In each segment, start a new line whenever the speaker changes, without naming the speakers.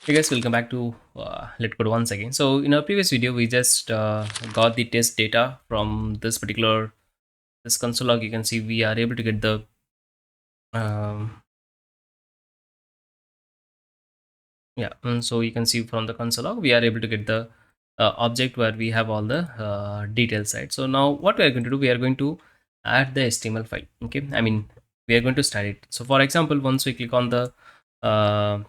Hey guys, welcome back to LetCode once again. So in our previous video, we just got the test data from this console log. You can see we are able to get the um, so you can see from the console log we are able to get the object where we have all the details, right? So now what we are going to do, we are going to add the HTML file. Okay, I mean we are going to start it. So for example, once we click on the uh,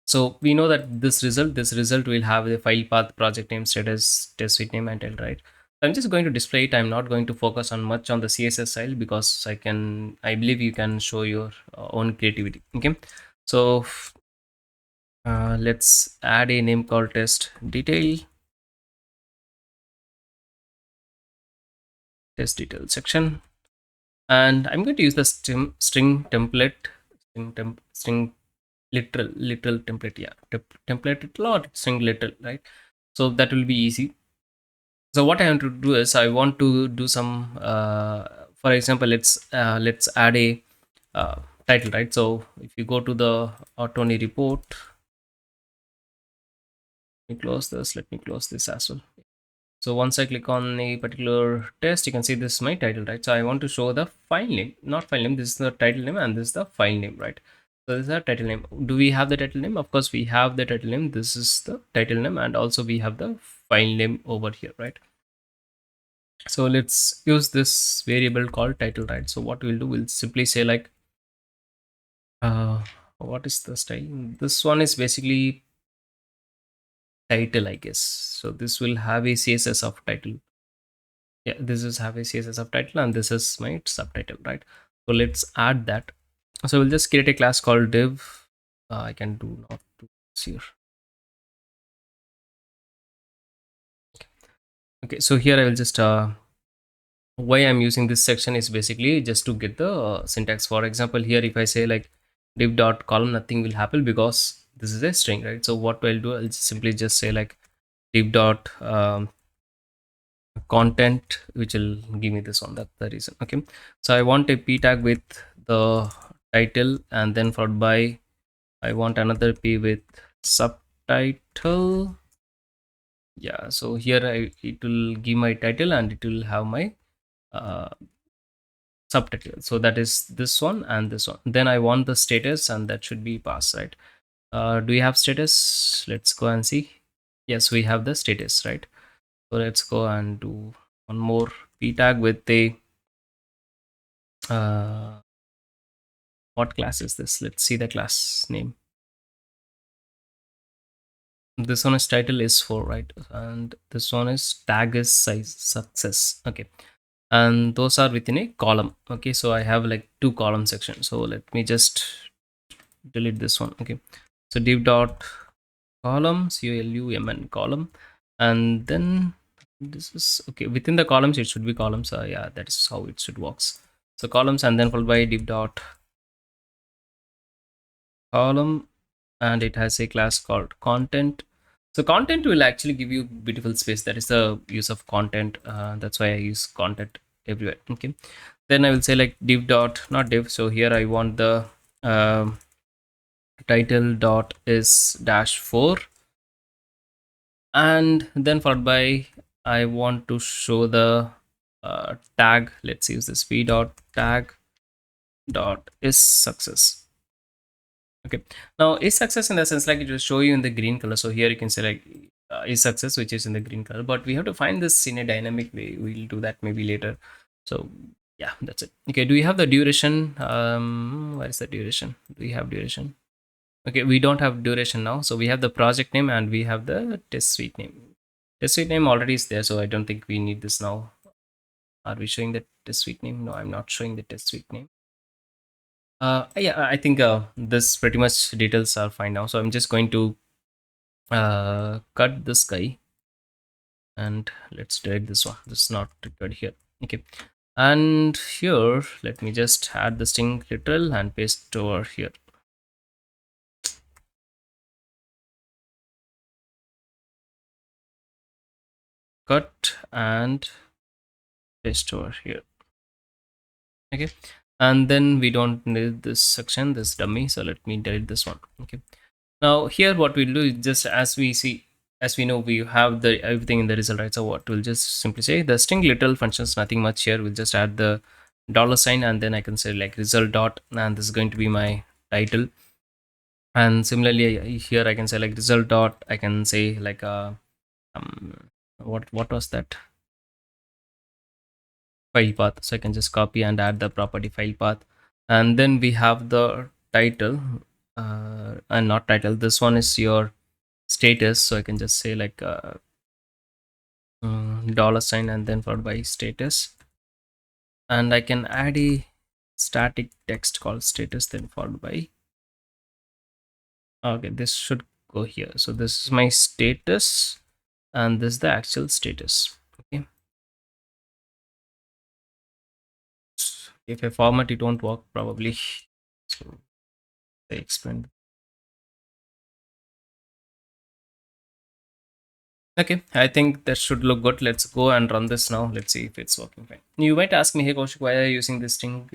so we know that this result will have the file path, project name, status, test suite name, and title, right? So I'm just going to display it. I'm not going to focus on much on the CSS style because I believe you can show your own creativity. Okay, so let's add a name called test detail section, and I'm going to use the string template, string literal template, yeah, template literal or string literal, right? So that will be easy. So what I want to do is I want to do some for example, let's add a uh, title, right? So if you go to the ortoni report, let me close this as well. So once I click on a particular test, you can see this is my title, right? So I want to show the file name, not file name, this is the title name and this is the file name, right? So this is the title name. Do we have the title name? Of course we have the title name. This is the title name, and also we have the file name over here, right? So let's use this variable called title, right? So what we'll do, we'll simply say like uh what is the style? This one is basically title, I guess. So this will have a css of title. Yeah, this is have a css of title, and this is my subtitle, right? So let's add that. So we'll just create a class called div. I can do not do this here. Okay, so here I will just why I'm using this section is basically just to get the syntax. For example, here if I say like div dot column, nothing will happen because this is a string, right? So what I'll do, I'll simply just say like div dot content, which will give me this one. That's the reason. Okay, so I want a p tag with the title, and then followed by I want another p with subtitle. Yeah, so here it will give my title and it will have my uh, subtitle. So that is this one and this one. Then I want the status, and that should be passed, right? Do we have status? Let's go and see. Yes, we have the status, right? So let's go and do one more p tag with a uh, what class is this? Let's see the class name. This one is title is 4, right? And this one is tag is size success. Okay, and those are within a column. Okay, so I have like two column sections. So let me just delete this one. Okay, so div dot column, column column, and then this is okay. Within the columns it should be columns. Yeah, that is how it should works. So columns, and then followed by div dot column, and it has a class called content. So content will actually give you beautiful space. That is the use of content. That's why I use content everywhere. Okay, then I will say like div dot, not div. So here I want the title dot is dash 4, and then followed by I want to show the tag. Let's use this p dot tag dot is success. Okay, now is success in the sense like it will show you in the green color. So here you can say like is success, which is in the green color, but we have to find this in a dynamic way. We'll do that maybe later. So yeah, that's it. Okay, do we have the duration? Where is the duration? Do we have duration? Okay, we don't have duration now. So we have the project name and we have the test suite name. Test suite name already is there, so I don't think we need this now. Are we showing the test suite name? No, I'm not showing the test suite name. Yeah, I think this pretty much details are fine now. So I'm just going to cut this guy, and let's delete this one. This is not required here. Okay, and here let me just add the string literal and paste over here. Cut and paste over here. Okay, and then we don't need this section, this dummy, so let me delete this one. Okay, Now here what we'll do is just as we see, as we know, we have the everything in the result, right? So what we'll just simply say the string literal functions, nothing much here. We'll just add the dollar sign, and then I can say like result dot, and this is going to be my title. And similarly here I can say like result dot, I can say like what was that, file path. So I can just copy and add the property file path. And then we have the title, and not title, this one is your status. So I can just say like dollar sign and then followed by status, and I can add a static text called status then followed by, okay, this should go here. So this is my status and this is the actual status. Okay, if I format it won't work probably. So I explained. Okay, I think that should look good. Let's go and run this now. Let's see if it's working fine. You might ask me, hey Kaushik, why are you using this string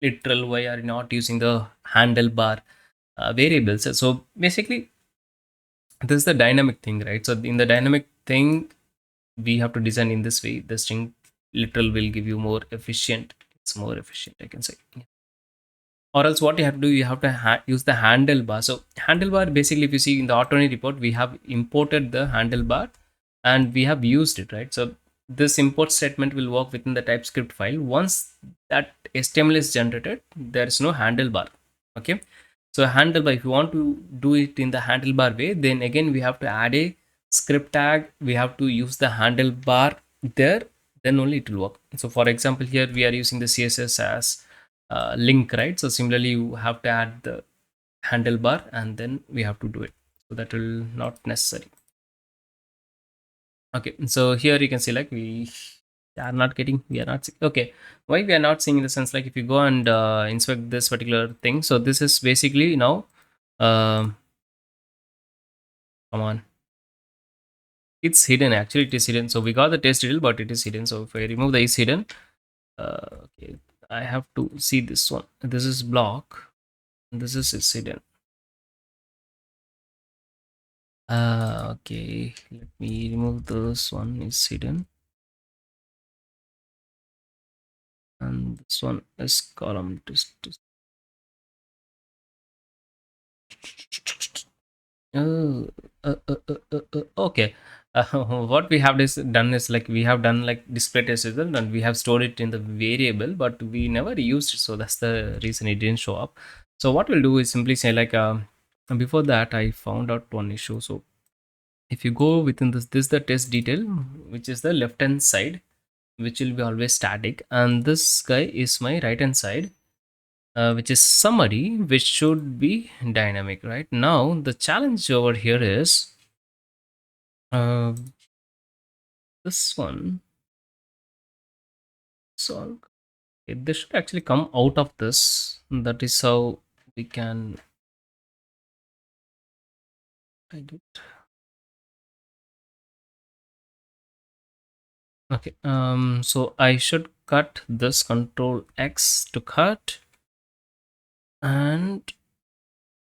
literal? Why are you not using the handlebar variables? So basically, this is the dynamic thing, right? So in the dynamic thing, we have to design in this way. The string literal will give you more efficient. It's more efficient, I can say. Or else what you have to do, you have to use the handlebar. So handlebar, basically if you see in the ortoni report, we have imported the handlebar and we have used it, right? So this import statement will work within the TypeScript file. Once that HTML is generated, there is no handlebar. Okay, so handlebar, if you want to do it in the handlebar way, then again we have to add a script tag, we have to use the handlebar there, then only it will work. So for example, here we are using the CSS as link, right? So similarly you have to add the handlebar and then we have to do it, so that will not necessary. Okay, so here you can see like we are not getting, we are not okay, why we are not seeing in the sense like if you go and inspect this particular thing, so this is basically now come on, it's hidden. Actually it is hidden, so we got the test detail but it is hidden. So if I remove the is hidden, okay, I have to see this one, this is block, this is hidden. Okay, let me remove this one is hidden and this one is column Oh, okay. What we have done is like we have done like display test result and we have stored it in the variable, but we never used it, so that's the reason it didn't show up. So what we'll do is simply say like before that I found out one issue. So if you go within this is the test detail, which is the left hand side, which will be always static, and this guy is my right hand side, which is summary, which should be dynamic. Right now the challenge over here is uh, this one. So this should actually come out of this. That is how we can hide it. Okay, so I should cut this, control X to cut, and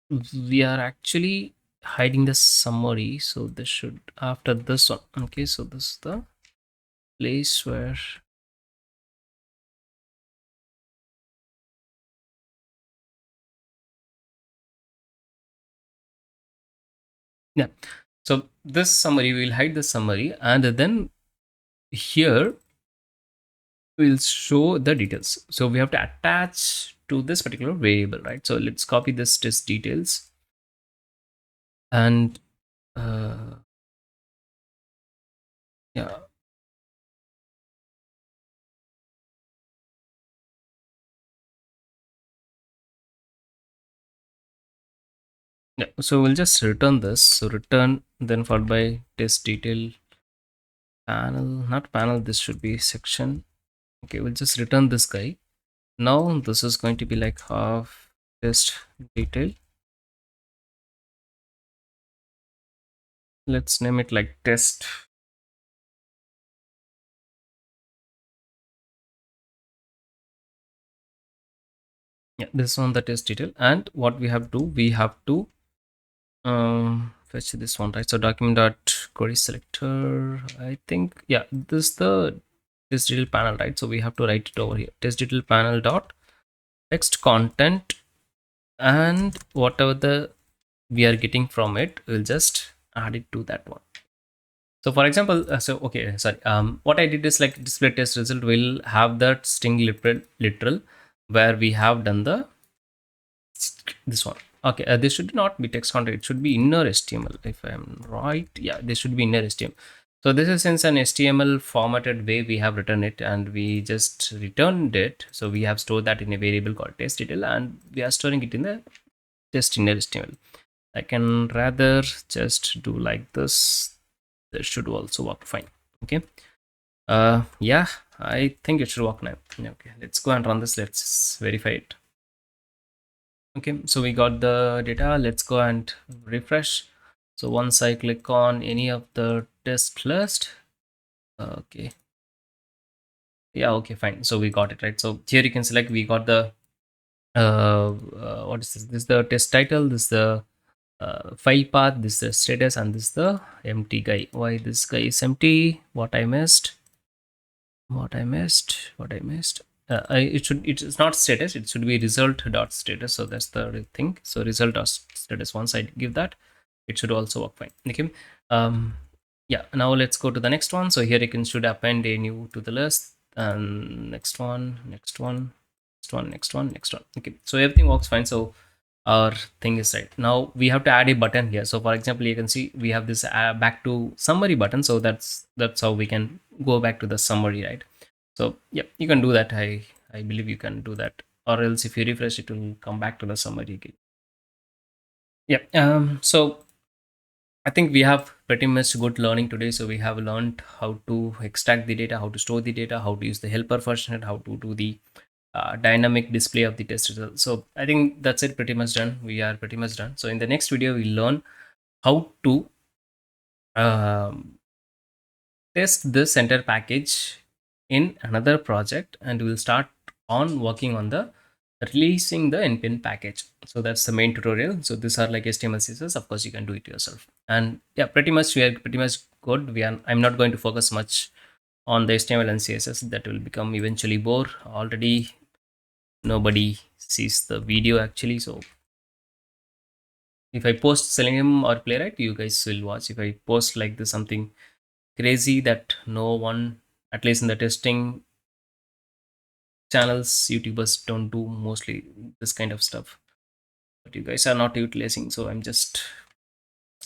we are actually hiding the summary. So this should after this one. Okay, so this is the place where, yeah, so this summary, we'll hide the summary, and then here we'll show the details. So we have to attach to this particular variable, right? So let's copy this test details and yeah, yeah, so we'll just return this. So return then followed by test detail panel, not panel, this should be section. Okay, we'll just return this guy. Now this is going to be like half test detail. Let's name it like test. Yeah, this one the test detail. And what we have to do, we have to Fetch this one, right? So document dot query selector, I think, yeah, this is the test digital panel, right? So we have to write it over here, test digital panel dot text content, and whatever the we are getting from it, we'll just add it to that one. So for example, so okay, sorry, what I did is like display test result will have that string literal where we have done the this one. Okay, this should not be text content, it should be inner HTML if I'm right. Yeah, this should be inner HTML. So this is since an HTML formatted way we have written it, and we just returned it. So we have stored that in a variable called test detail, and we are storing it in the test inner HTML. I can rather just do like this. This should also work fine. Okay. Yeah, I think it should work now. Okay, let's go and run this. Let's verify it. Okay, so we got the data. Let's go and refresh. So once I click on any of the test list, okay, yeah, okay, fine. So we got it, right? So here you can select, we got the what is this? This is the test title, this is the file path, this is the status, and this is the empty guy. Why this guy is empty? What I missed? What I missed? What I missed? It is not status, it should be result dot status. So that's the thing. So result dot status, once I give that, it should also work fine. Okay. Yeah, now let's go to the next one. So here you can should append a new to the list, and next one, next one, next one, next one, next one. Okay, so everything works fine. So our thing is right. Now we have to add a button here. So for example, you can see we have this back to summary button. So that's how we can go back to the summary, right? So yeah, you can do that. I believe you can do that, or else if you refresh, it will come back to the summary again. Yeah. So I think we have pretty much good learning today. So we have learned how to extract the data, how to store the data, how to use the helper function, how to do the dynamic display of the test results. So I think that's it, pretty much done. We are pretty much done. So in the next video, we'll learn how to um, test this entire package in another project, and we'll start on working on the releasing the npm package. So that's the main tutorial. So these are like HTML CSS. Of course you can do it yourself, and yeah, pretty much we are pretty much good. I'm not going to focus much on the HTML and CSS. That will become eventually bore. Already nobody sees the video actually. So if I post Selenium or Playwright, you guys will watch. If I post like this something crazy that no one, at least in the testing channels, YouTubers don't do mostly this kind of stuff, but you guys are not utilizing. So I'm just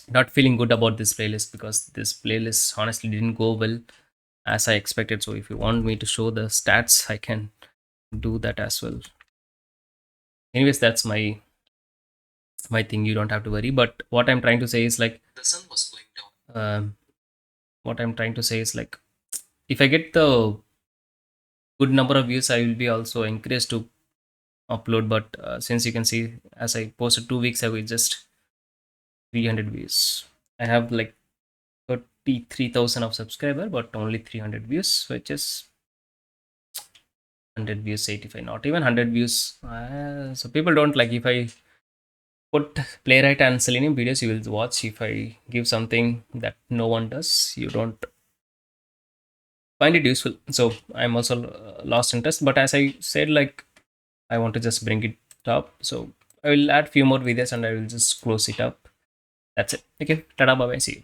not feeling good about this playlist, because this playlist honestly didn't go well as I expected. So if you want me to show the stats, I can do that as well. Anyways, that's my thing. You don't have to worry. But what I'm trying to say is like the sun was going down. What I'm trying to say is like, if I get the good number of views, I will be also encouraged to upload. But since you can see, as I posted 2 weeks ago, it's just 300 views. I have like 33,000 of subscriber, but only 300 views, which is 100 views, 85, not even 100 views. So people don't like, if I put playwright and Selenium videos, you will watch. If I give something that no one does, you don't find it useful. So I'm also lost interest. But as I said, like, I want to just bring it up. So I will add few more videos and I will just close it up. That's it. Okay, tada, bye bye, see you.